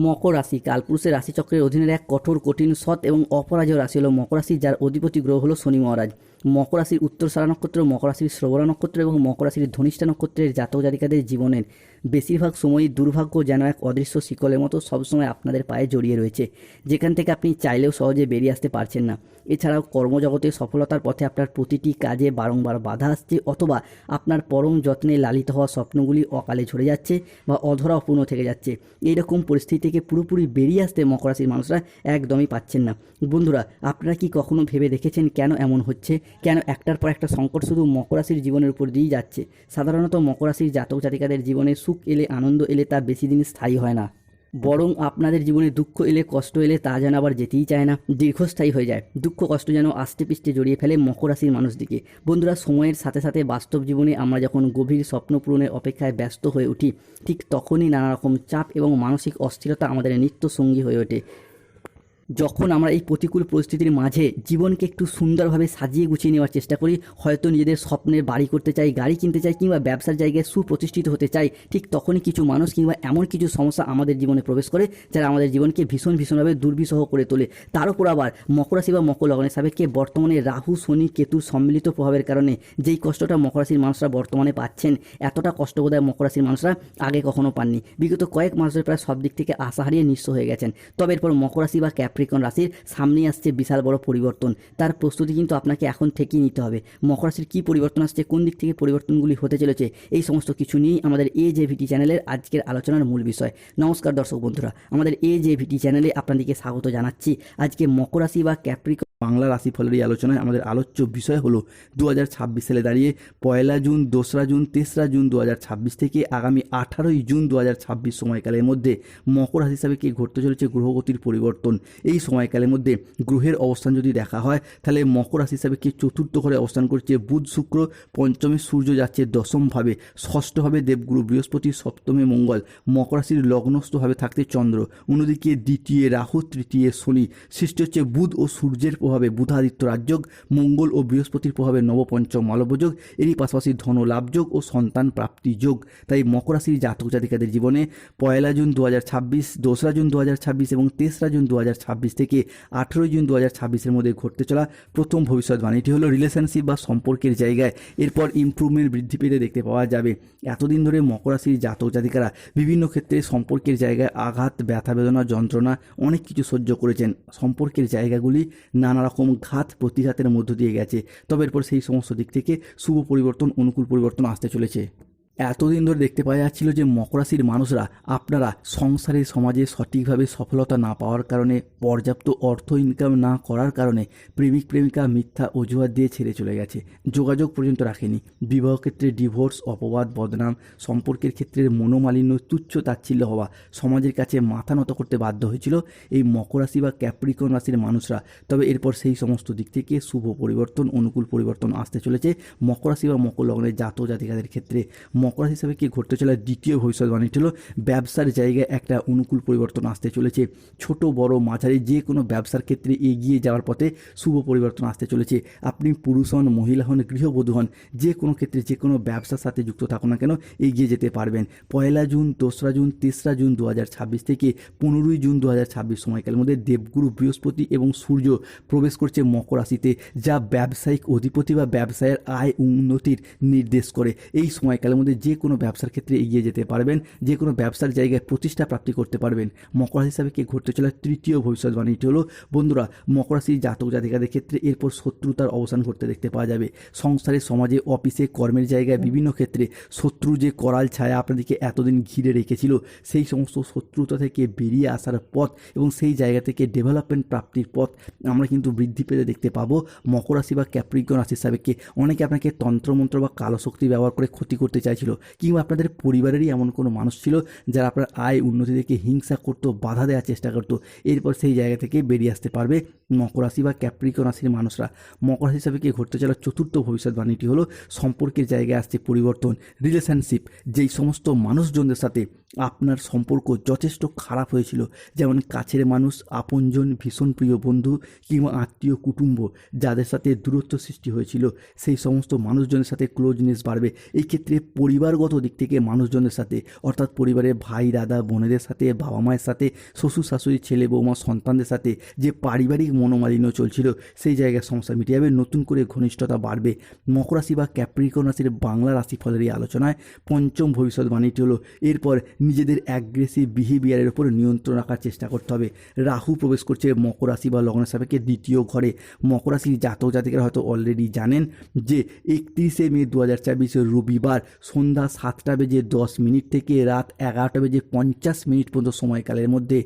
মকর রাশি কালপুরুষের রাশিচক্রের অধীনের এক কঠোর, কঠিন, সৎ এবং অপরাজেয় রাশি হলো মকর রাশি, যার অধিপতি গ্রহ হলো শনি মহারাজ। মকর রাশির উত্তরসারা নক্ষত্র, মকর রাশির শ্রবণা নক্ষত্র এবং মকর রাশির ধনিষ্ঠা নক্ষত্রের জাতক জাতিকাদের জীবনের বেশিরভাগ সময়ই দুর্ভাগ্য যেন এক অদৃশ্য শিকলের মতো সবসময় আপনাদের পায়ে জড়িয়ে রয়েছে, যেখান থেকে আপনি চাইলেও সহজে বেরিয়ে আসতে পারছেন না। এছাড়াও কর্মজগতে সফলতার পথে আপনার প্রতিটি কাজে বারংবার বাধা আসছে, অথবা আপনার পরম যত্নে লালিত হওয়া স্বপ্নগুলি অকালে ঝরে যাচ্ছে বা অধরা অপূর্ণ থেকে যাচ্ছে। এইরকম পরিস্থিতি থেকে পুরোপুরি বেরিয়ে আসতে মকর রাশির মানুষরা একদমই পাচ্ছেন না। বন্ধুরা, আপনারা কি কখনো ভেবে দেখেছেন কেন এমন হচ্ছে? কেন একটার পর একটা সংকট শুধু মকর রাশির জীবনের উপর দিয়েই যাচ্ছে? সাধারণত মকর রাশির জাতক জাতিকাদের জীবনে সুখ এলে, আনন্দ এলে তা বেশি দিন স্থায়ী হয় না, বরং আপনাদের জীবনে দুঃখ এলে, কষ্ট এলে তা যেন আবার যেতেই চায় না, দীর্ঘস্থায়ী হয়ে যায়। দুঃখ কষ্ট যেন আষ্টে পিষ্টে জড়িয়ে ফেলে মকর রাশির মানুষদিকে। বন্ধুরা, সময়ের সাথে সাথে বাস্তব জীবনে আমরা যখন গভীর স্বপ্ন পূরণের অপেক্ষায় ব্যস্ত হয়ে উঠি, ঠিক তখনই নানা রকম চাপ এবং মানসিক অস্থিরতা আমাদের নিত্য সঙ্গী হয়ে ওঠে। যখন আমরা এই প্রতিকূল পরিস্থিতির মাঝে জীবনকে একটু সুন্দরভাবে সাজিয়ে গুছিয়ে নেওয়ার চেষ্টা করি, হয়তো নিজেদের স্বপ্নের বাড়ি করতে চাই, গাড়ি কিনতে চাই, কিংবা ব্যবসার জায়গায় সুপ্রতিষ্ঠিত হতে চাই, ঠিক তখনই কিছু মানুষ কিংবা এমন কিছু সমস্যা আমাদের জীবনে প্রবেশ করে যারা আমাদের জীবনকে ভীষণভাবে দুর্বিষহ করে তোলে। তার উপর আবার মকর রাশি বা মকর লগ্নের সাপেক্ষে বর্তমানে রাহু, শনি, কেতুর সম্মিলিত প্রভাবের কারণে যেই কষ্টটা মকর রাশির মানুষরা বর্তমানে পাচ্ছেন, এতটা কষ্ট বোধহয় মকর রাশির মানুষরা আগে কখনো পাননি। বিগত কয়েক মাস ধরে প্রায় সব দিক থেকে আশা হারিয়ে নিঃস্ব হয়ে গেছেন। তবে এরপর মকর রাশি বা ক্যাপ্রিকন রাশির সামনে আসছে বিশাল বড় পরিবর্তন। তার প্রস্তুতি কিন্তু আপনাকে এখন থেকেই নিতে হবে। মকর রাশির কী পরিবর্তন আসছে, কোন দিক থেকে পরিবর্তনগুলি হতে চলেছে, এই সমস্ত কিছু নিয়েই আমাদের AJVT চ্যানেলের আজকের আলোচনার মূল বিষয়। নমস্কার দর্শক বন্ধুরা, আমাদের AJVT চ্যানেলে আপনাদেরকে স্বাগত জানাচ্ছি। আজকে মকর রাশি বা ক্যাপ্রিকন বাংলা রাশিফলের এই আলোচনায় আমাদের আলোচ্য বিষয় হলো 2026 সালে দাঁড়িয়ে 1 জুন, 2রা জুন, 3রা জুন 2026 থেকে আগামী 18ই জুন 2026 সময়কালের মধ্যে মকর রাশি হিসাবে কি ঘটতে চলেছে গ্রহগতির পরিবর্তন। এই সময়কালের মধ্যে গ্রহের অবস্থান যদি দেখা হয়, তাহলে মকর রাশি হিসাবে কি চতুর্থ ঘরে অবস্থান করছে বুধ, শুক্র, পঞ্চমে সূর্য যাচ্ছে দশমভাবে, ষষ্ঠভাবে দেবগুরু বৃহস্পতি, সপ্তমে মঙ্গল, মকর রাশির লগ্নস্থভাবে থাকতে চন্দ্র, অন্যদিকে দ্বিতীয় রাহু, তৃতীয় শনি, সৃষ্টি হচ্ছে বুধ ও সূর্যের প্রভাবে বুধাদিত্য রাজযোগ, মঙ্গল ও বৃহস্পতির প্রভাবে নবপঞ্চম মালব্যযোগ, এরই পাশাপাশি ধন লাভযোগ ও সন্তান প্রাপ্তি যোগ। তাই মকর রাশির জাতক জাতিকাদের জীবনে 1 জুন 2026, 2রা জুন 2026 এবং 3রা জুন 2026 থেকে 18ই জুন 2026-এর মধ্যে ঘটতে চলা প্রথম ভবিষ্যৎবাণীটি হলো রিলেশনশিপ বা সম্পর্কের জায়গায় এরপর ইমপ্রুভমেন্ট বৃদ্ধি পেতে দেখতে পাওয়া যাবে। এতদিন ধরে মকর রাশির জাতক জাতিকারা বিভিন্ন ক্ষেত্রে সম্পর্কের জায়গায় আঘাত, ব্যথা বেদনা, যন্ত্রণা অনেক কিছু সহ্য করেছেন। সম্পর্কের জায়গাগুলি নানা রকম ঘাত প্রতিঘাতের মধ্য দিয়ে গেছে। তবে এরপর সেই সমস্ত দিক থেকে শুভ পরিবর্তন, অনুকূল পরিবর্তন আসতে চলেছে। এতদিন ধরে দেখতে পাওয়া যাচ্ছিল যে মকর রাশির মানুষরা, আপনারা সংসারে সমাজে সঠিকভাবে সফলতা না পাওয়ার কারণে, পর্যাপ্ত অর্থ ইনকাম না করার কারণে প্রেমিক প্রেমিকা মিথ্যা অজুহাত দিয়ে ছেড়ে চলে গেছে, যোগাযোগ পর্যন্ত রাখেনি, বিবাহ ক্ষেত্রে ডিভোর্স, অপবাদ, বদনাম, সম্পর্কের ক্ষেত্রে মনোমালিন্য, তুচ্ছ তাচ্ছিল্য হওয়া, সমাজের কাছে মাথা নত করতে বাধ্য হয়েছিল এই মকর রাশি বা ক্যাপ্রিকন রাশির মানুষরা। তবে এরপর সেই সমস্ত দিক থেকে শুভ পরিবর্তন, অনুকূল পরিবর্তন আসতে চলেছে মকর রাশি বা মকর লগ্নের জাতক জাতিকাদের ক্ষেত্রে। মকর রাশি হিসাবে কি ঘটতে চলে দ্বিতীয় ভবিষ্যৎবাণীটি হলো ব্যবসার জায়গায় একটা অনুকূল পরিবর্তন আসতে চলেছে। ছোট বড় মাঝারি যে কোনো ব্যবসার ক্ষেত্রে এগিয়ে যাওয়ার পথে শুভ পরিবর্তন আসতে চলেছে। আপনি পুরুষ হন, মহিলা হন, গৃহবধূ হন, যে কোনো ক্ষেত্রে যে কোনো ব্যবসার সাথে যুক্ত থাকুন না কেন, এগিয়ে যেতে পারবেন। 1 জুন, 2রা জুন, 3রা জুন 2026 থেকে 15ই জুন 2026 সময়কালের মধ্যে দেবগুরু বৃহস্পতি এবং সূর্য প্রবেশ করছে মকর রাশিতে, যা ব্যবসায়িক অধিপতি বা ব্যবসায়ের আয় উন্নতির নির্দেশ করে। এই সময়কালের মধ্যে যে কোনো ব্যবসার ক্ষেত্রে এগিয়ে যেতে পারবেন, যে কোনো ব্যবসার জায়গায় প্রতিষ্ঠা প্রাপ্তি করতে পারবেন। মকর রাশি হিসাবে কি ঘটতে চলে তৃতীয় ভবিষ্যৎবাণীটি হলো, বন্ধুরা, মকর রাশির জাতক জাতিকাদের ক্ষেত্রে এরপর শত্রুতার অবসান ঘটতে দেখতে পাওয়া যাবে। সংসারে, সমাজে, অফিসে, কর্মের জায়গায় বিভিন্ন ক্ষেত্রে শত্রু যে করাল ছায়া আপনাদেরকে এতদিন ঘিরে রেখেছিল, সেই সমস্ত শত্রুতা থেকে বেরিয়ে আসার পথ এবং সেই জায়গা থেকে ডেভেলপমেন্ট প্রাপ্তির পথ আমরা কিন্তু বৃদ্ধি পেতে দেখতে পাবো মকর রাশি বা ক্যাপ্রিকন রাশির সাপেক্ষে। অনেকে আপনাকে তন্ত্রমন্ত্র বা কালো শক্তি ব্যবহার করে ক্ষতি করতে চাইছিল, কিংবা আপনাদের পরিবারেরই এমন কোনো মানুষ ছিল যারা আপনার আয় উন্নতি থেকে হিংসা করতো, বাধা দেওয়ার চেষ্টা করতো। এরপর সেই জায়গা থেকে বেরিয়ে আসতে পারবে মকর রাশি বা ক্যাপ্রিকন রাশির মানুষরা। মকর রাশি হিসাবে কি ঘটতে চলা চতুর্থ ভবিষ্যৎবাণীটি হলো সম্পর্কের জায়গায় আসছে পরিবর্তন। রিলেশনশিপ, যেই সমস্ত মানুষজনদের সাথে আপনার সম্পর্ক যথেষ্ট খারাপ হয়েছিল, যেমন কাছের মানুষ, আপনজন, ভীষণ প্রিয় বন্ধু কিংবা আত্মীয় কুটুম্ব, যাদের সাথে দূরত্ব সৃষ্টি হয়েছিল, সেই সমস্ত মানুষজনের সাথে ক্লোজনেস বাড়বে। এই ক্ষেত্রে পরিবারগত দিক থেকে মানুষজনদের সাথে, অর্থাৎ পরিবারের ভাই দাদা বোনেদের সাথে, বাবা মায়ের সাথে, শ্বশুর শাশুড়ি ছেলে বৌমা সন্তানদের সাথে যে পারিবারিক মনোমালিন্য চলছিল সেই জায়গায় সমস্যা মিটে যাবে, নতুন করে ঘনিষ্ঠতা বাড়বে। মকর রাশি বা ক্যাপ্রিকর্ন রাশির বাংলা রাশিফলের এই আলোচনায় পঞ্চম ভবিষ্যৎবাণীটি হলো এরপর নিজেদের অ্যাগ্রেসিভ বিহেভিয়ারের উপর নিয়ন্ত্রণ রাখার চেষ্টা করতে হবে। রাহু প্রবেশ করছে মকর রাশি বা লগ্নের সাপেক্ষে দ্বিতীয় ঘরে। মকর রাশির জাতক জাতিকারা হয়তো অলরেডি জানেন যে 31শে মে 2024 রবিবার সন্ধ্যা 7:10 থেকে রাত 11:50 পর্যন্ত সময়কালের মধ্যে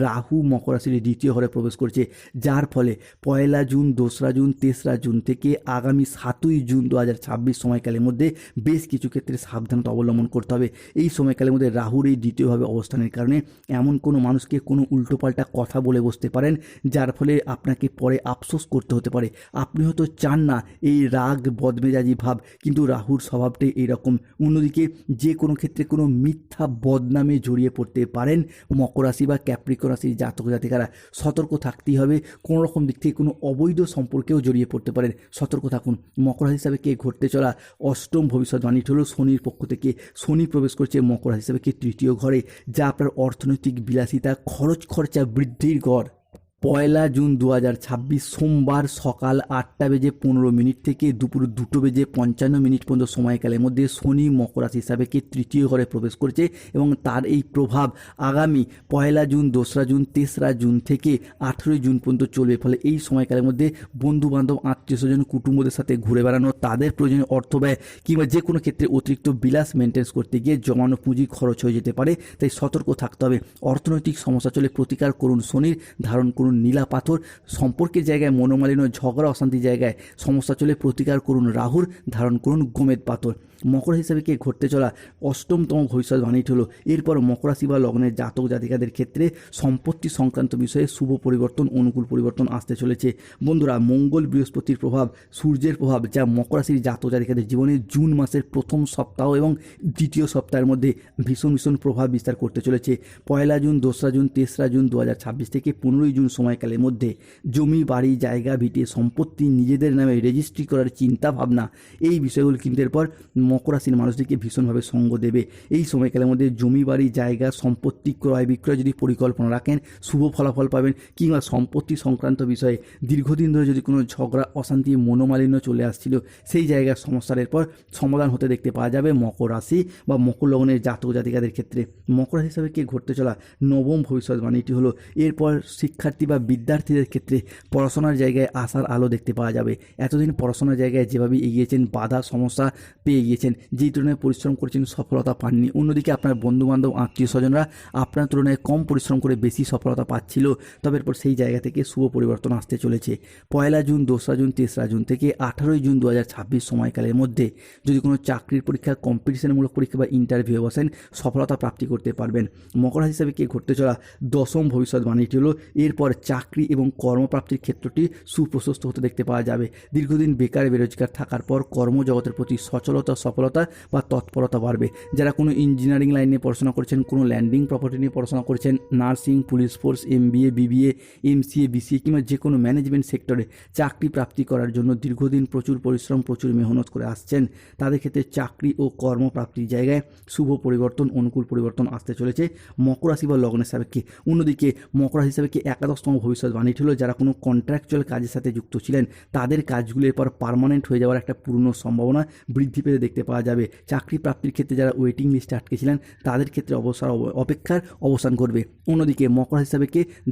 রাহু মকর রাশির দ্বিতীয় ঘরে প্রবেশ করছে, যার ফলে 1 জুন 2 জুন 3 জুন থেকে আগামী 7 জুন 2026 সময়কালের মধ্যে বেশ কিছু ক্ষেত্রে সাবধানতা অবলম্বন করতে হবে। এই সময়কালের মধ্যে রাহুর এই দ্বিতীয়ভাবে অবস্থানের কারণে এমন কোনো মানুষকে কোনো উল্টোপাল্টা কথা বলে বসতে পারেন, যার ফলে আপনাকে পরে আফসোস করতে হতে পারে। আপনি হয়তো চান না এই রাগ বদমেজাজি ভাব, কিন্তু রাহুর স্বভাবটাই এইরকম। অন্যদিকে যে কোনো ক্ষেত্রে কোনো মিথ্যা বদনামে জড়িয়ে পড়তে পারেন মকর রাশি বা ক্যাপ্রিকর্ন রাশির জাতক জাতিকারা। সতর্ক থাকতেই হবে, কোনো রকম দিক থেকে কোনো অবৈধ সম্পর্কেও জড়িয়ে পড়তে পারেন, সতর্ক থাকুন। মকর রাশি হিসাবে কে ঘটতে চলা অষ্টম ভবিষ্যৎবাণীটি হলো শনির পক্ষ থেকে। শনি প্রবেশ করছে মকর রাশি হিসাবে কে তৃতীয় ঘরে, যা আপনার অর্থনৈতিক বিলাসিতা, খরচ খরচা বৃদ্ধির ঘর। 1 জুন 2026 সোমবার সকাল 8:15 থেকে দুপুর 2:55 পর্যন্ত সময়কালের মধ্যে শনি মকর রাশি হিসাবে কে তৃতীয় ঘরে প্রবেশ করছে এবং তার এই প্রভাব আগামী 1 জুন 2 জুন 3 জুন থেকে 18 জুন পর্যন্ত চলবে। ফলে এই সময়কালের মধ্যে বন্ধু বান্ধব আত্মীয় স্বজন কুটুম্বদের সাথে ঘুরে বেড়ানো, তাদের প্রয়োজনীয় অর্থ ব্যয় কিংবা যে কোনো ক্ষেত্রে অতিরিক্ত বিলাস মেনটেন্স করতে গিয়ে জমানো পুঁজি খরচ হয়ে যেতে পারে, তাই সতর্ক থাকতে হবে। অর্থনৈতিক সমস্যা চলে প্রতিকার করুন শনির, ধারণ করুন নীলা পাথর। সম্পর্কের জায়গায় মনোমালিন্য ঝগড়া অশান্তির জায়গায় সমস্যা চলে প্রতিকার করুন রাহুর, ধারণ করুন গোমেদ পাথর। মকর হিসাবে কে ঘটতে চলা অষ্টমতম ভবিষ্যৎবাণীটি হলো এরপর মকর রাশি বা লগ্নের জাতক জাতিকাদের ক্ষেত্রে সম্পত্তি সংক্রান্ত বিষয়ে শুভ পরিবর্তন, অনুকূল পরিবর্তন আসতে চলেছে। বন্ধুরা, মঙ্গল বৃহস্পতির প্রভাব, সূর্যের প্রভাব যা মকর রাশির জাতক জাতিকাদের জীবনে জুন মাসের প্রথম সপ্তাহ এবং দ্বিতীয় সপ্তাহের মধ্যে ভীষণ ভীষণ প্রভাব বিস্তার করতে চলেছে। 1 জুন 2 জুন 3 জুন 2026 থেকে 15 জুন সময়কালের মধ্যে জমি বাড়ি জায়গা ভিটে সম্পত্তি নিজেদের নামে রেজিস্ট্রি করার চিন্তা ভাবনা, এই বিষয়গুলো কিন্তু এরপর মকর রাশির মানুষদেরকে ভীষণভাবে সঙ্গ দেবে। এই সময়কালের মধ্যে জমি বাড়ি জায়গা সম্পত্তি ক্রয় বিক্রয় যদি পরিকল্পনা রাখেন শুভ ফলাফল পাবেন, কিংবা সম্পত্তি সংক্রান্ত বিষয়ে দীর্ঘদিন ধরে যদি কোনো ঝগড়া অশান্তি মনোমালিন্য চলে আসছিল সেই জায়গার সমস্যার এরপর সমাধান হতে দেখতে পাওয়া যাবে মকর রাশি বা মকর লগ্নের জাতক জাতিকাদের ক্ষেত্রে। মকর রাশি হিসাবে কে ঘটতে চলা নবম ভবিষ্যৎবাণীটি হলো এরপর শিক্ষার্থী বা বিদ্যার্থীদের ক্ষেত্রে পড়াশোনার জায়গায় আশার আলো দেখতে পাওয়া যাবে। এতদিন পড়াশোনার জায়গায় যেভাবে এগিয়েছেন বাধা সমস্যা পেয়ে গিয়েছেন, যেই তুলনায় পরিশ্রম করেছেন সফলতা পাননি। অন্যদিকে আপনার বন্ধুবান্ধব আত্মীয় স্বজনরা আপনার তুলনায় কম পরিশ্রম করে বেশি সফলতা পাচ্ছিল, তবে এরপর সেই জায়গা থেকে শুভ পরিবর্তন আসতে চলেছে। 1 জুন 2 জুন 3 জুন থেকে 18 জুন 2026 সময়কালের মধ্যে যদি কোনো চাকরির পরীক্ষা, কম্পিটিশনমূলক পরীক্ষা বা ইন্টারভিউ বসেন সফলতা প্রাপ্তি করতে পারবেন। মকর রাশি হিসাবে কে ঘটতে চলা দশম ভবিষ্যৎবাণীটি হলো এরপর চাকরি এবং কর্মপ্রাপ্তির ক্ষেত্রটি সুপ্রশস্ত হতে দেখতে পাওয়া যাবে। দীর্ঘদিন বেকার বেরোজগার থাকার পর কর্মজগতের প্রতি সচলতা, সফলতা বা তৎপরতা বাড়বে। যারা কোনো ইঞ্জিনিয়ারিং লাইন নিয়ে পড়াশোনা করছেন, কোনো ল্যান্ডিং প্রপার্টি নিয়ে পড়াশোনা করছেন, nursing, police force, MBA, BBA, MCA, BCA কিংবা যে কোনো ম্যানেজমেন্ট সেক্টরে চাকরি প্রাপ্তি করার জন্য দীর্ঘদিন প্রচুর পরিশ্রম, প্রচুর মেহনত করে আসছেন, তাদের ক্ষেত্রে চাকরি ও কর্মপ্রাপ্তির জায়গায় শুভ পরিবর্তন, অনুকূল পরিবর্তন আসতে চলেছে মকর রাশি বা লগ্নের সাপেক্ষে। অন্যদিকে মকর রাশি সাপেক্ষে একাদশতম ভবিষ্যৎবাণীটি হলো যারা কোনো কন্ট্রাকচুয়াল কাজের সাথে যুক্ত ছিলেন তাদের কাজগুলির পর পার্মানেন্ট হয়ে যাওয়ার একটা পূর্ণ সম্ভাবনা বৃদ্ধি পেতে দেখতে পাওয়া যাবে। চাকরি প্রাপ্তির ক্ষেত্রে যারা ওয়েটিং লিস্টে আটকে ছিলেন তাদের ক্ষেত্রে অপেক্ষার অবসান ঘটবে। অন্যদিকে মকর রাশি হিসাবে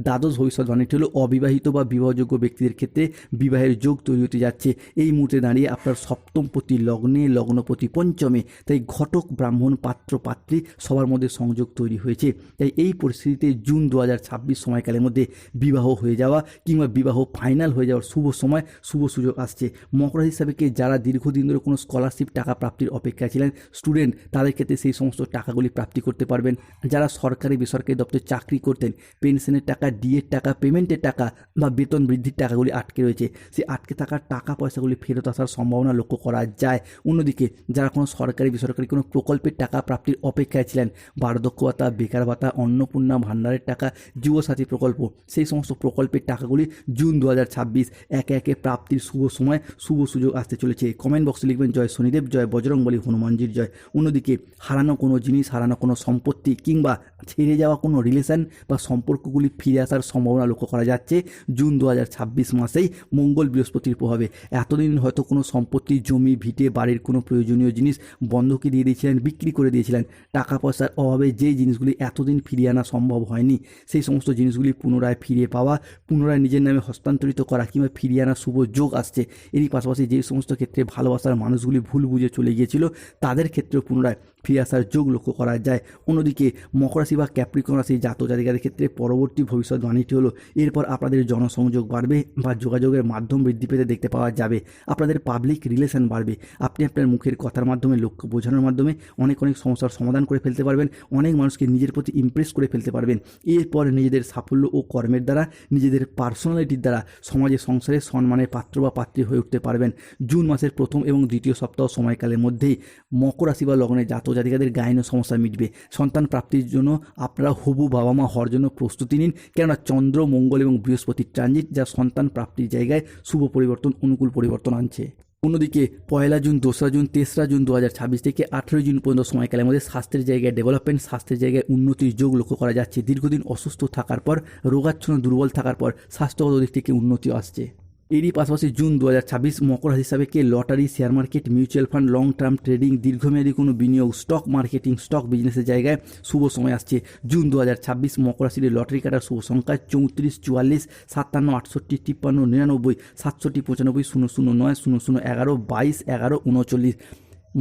দ্বাদশ ভবিষ্যৎবাণীটি হলো অবিবাহিত বা বিবাহযোগ্য ব্যক্তিদের ক্ষেত্রে বিবাহের যোগ তৈরি হতে যাচ্ছে। এই মুহূর্তে দাঁড়িয়ে আপনার সপ্তমপতি লগ্নে, লগ্নপতি পঞ্চমে, তাই ঘটক ব্রাহ্মণ পাত্র পাত্রী সবার মধ্যে সংযোগ তৈরি হয়েছে। তাই এই পরিস্থিতিতে জুন 2026 সময়কালের মধ্যে বিবাহ হয়ে যাওয়া কিংবা বিবাহ ফাইনাল হয়ে যাওয়ার শুভ সময়, শুভ সুযোগ আসছে। মকর রাশি হিসাবে যারা দীর্ঘদিন ধরে কোনো স্কলারশিপ টাকা প্রাপ্তির অপেক্ষায় ছিলেন স্টুডেন্ট, তাদের ক্ষেত্রে সেই সমস্ত টাকাগুলি প্রাপ্তি করতে পারবেন। যারা সরকারি বেসরকারি দপ্তরে চাকরি করতেন, পেনশনের টাকা, ডিএর টাকা, পেমেন্টের টাকা বা বেতন বৃদ্ধির টাকাগুলি আটকে রয়েছে, সেই আটকে থাকার টাকা পয়সাগুলি ফেরত আসার সম্ভাবনা লক্ষ্য করা যায়। অন্যদিকে যারা কোনো সরকারি বেসরকারি কোনো প্রকল্পের টাকা প্রাপ্তির অপেক্ষায় ছিলেন, বার্ধক্য ভাতা, বেকার ভাতা, অন্নপূর্ণা ভাণ্ডারের টাকা, যুবসাথী প্রকল্প, সেই সমস্ত সমস্ত প্রকল্পের টাকাগুলি জুন 2026 একে একে প্রাপ্তির শুভ সময়, শুভ সুযোগ আসতে চলেছে। কমেন্ট বক্সে লিখবেন জয় শনিদেব, জয় বজরংবলী, হনুমানজির জয়। অন্যদিকে হারানো কোনো জিনিস, হারানো কোনো সম্পত্তি কিংবা ছেড়ে যাওয়া কোনো রিলেশন বা সম্পর্কগুলি ফিরে আসার সম্ভাবনা লক্ষ্য করা যাচ্ছে জুন 2026 মাসেই মঙ্গল বৃহস্পতির প্রভাবে। এতদিন হয়তো কোনো সম্পত্তি, জমি, ভিটে, বাড়ির কোনো প্রয়োজনীয় জিনিস বন্ধকি দিয়ে দিয়েছিলেন, বিক্রি করে দিয়েছিলেন। টাকা পয়সার অভাবে যেই জিনিসগুলি এতদিন ফিরিয়ে আনা সম্ভব হয়নি, সেই সমস্ত জিনিসগুলি পুনরায় ফিরে পাওয়া, পুনরায় নিজের নামে হস্তান্তরিত করা কিংবা ফিরিয়ে আনার শুভ যোগ আসছে। এরই পাশাপাশি যে সমস্ত ক্ষেত্রে ভালোবাসার মানুষগুলি ভুল বুঝে চলে গিয়েছিল, তাদের ক্ষেত্রেও পুনরায় ফিরে আসার যোগ লক্ষ্য করা যায়। অন্যদিকে মকর রাশি বা ক্যাপ্রিকন রাশি জাতক জাতিকাদের ক্ষেত্রে পরবর্তী ভবিষ্যৎবাণীটি হলো এরপর আপনাদের জনসংযোগ বাড়বে বা যোগাযোগের মাধ্যম বৃদ্ধি পেতে দেখতে পাওয়া যাবে। আপনাদের পাবলিক রিলেশন বাড়বে। আপনি আপনার মুখের কথার মাধ্যমে, লক্ষ্য বোঝানোর মাধ্যমে অনেক সমস্যার সমাধান করে ফেলতে পারবেন। অনেক মানুষকে নিজের প্রতি ইমপ্রেস করে ফেলতে পারবেন। এরপর নিজেদের সাফল্য ও কর্মের দ্বারা, নিজেদের পার্সোনালিটির দ্বারা সমাজে, সংসারে সম্মানের পাত্র বা পাত্রী হয়ে উঠতে পারবেন। জুন মাসের প্রথম এবং দ্বিতীয় সপ্তাহ সময়কালের মধ্যেই মকর রাশি বা লগ্নে জাতক জাতিকাদের গাইনো সমস্যা মিটবে। সন্তান প্রাপ্তির জন্য আপনারা হবু বাবা মা হওয়ার জন্য প্রস্তুতি নিন, কেননা চন্দ্র, মঙ্গল এবং বৃহস্পতির ট্রানজিট যা সন্তান প্রাপ্তির জায়গায় শুভ পরিবর্তন, অনুকূল পরিবর্তন আনছে। অন্যদিকে 1 জুন, 2 জুন, 3 জুন 2026 থেকে 18 জুন পর্যন্ত সময়কালের মধ্যে স্বাস্থ্যের জায়গায় ডেভেলপমেন্ট, স্বাস্থ্যের জায়গায় উন্নতির যোগ লক্ষ্য করা যাচ্ছে। দীর্ঘদিন অসুস্থ থাকার পর, রোগাচ্ছন্ন, দুর্বল থাকার পর স্বাস্থ্যগত দিক থেকে উন্নতি আসছে। এরই পাশাপাশি জুন 2026 মকর রাশি হিসাবে lottery, share market, mutual fund, long term trading, দীর্ঘমেয়াদী কোনো বিনিয়োগ, স্টক মার্কেটিং, স্টক বিজনেসের জায়গায় শুভ সময় আসছে। জুন 2026 মকর রাশির লটারি কাটার শুভ সংখ্যা 34, 44, 57, 68, 53, 99, 67, 95, 009, 00, 11, 22, 11, 39।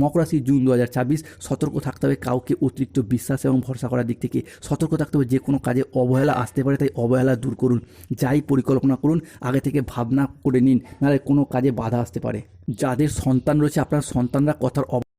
মকর রাশি জুন 2026 সতর্ক থাকতে হবে কাউকে অতিরিক্ত বিশ্বাস এবং ভরসা করার দিক থেকে। সতর্ক থাকতে হবে যে কোনো কাজে অবহেলা আসতে পারে, তাই অবহেলা দূর করুন। যাই পরিকল্পনা করুন আগে থেকে ভাবনা করে নিন, নাহলে কোনো কাজে বাধা আসতে পারে। যাদের সন্তান রয়েছে, আপনার সন্তানরা কথার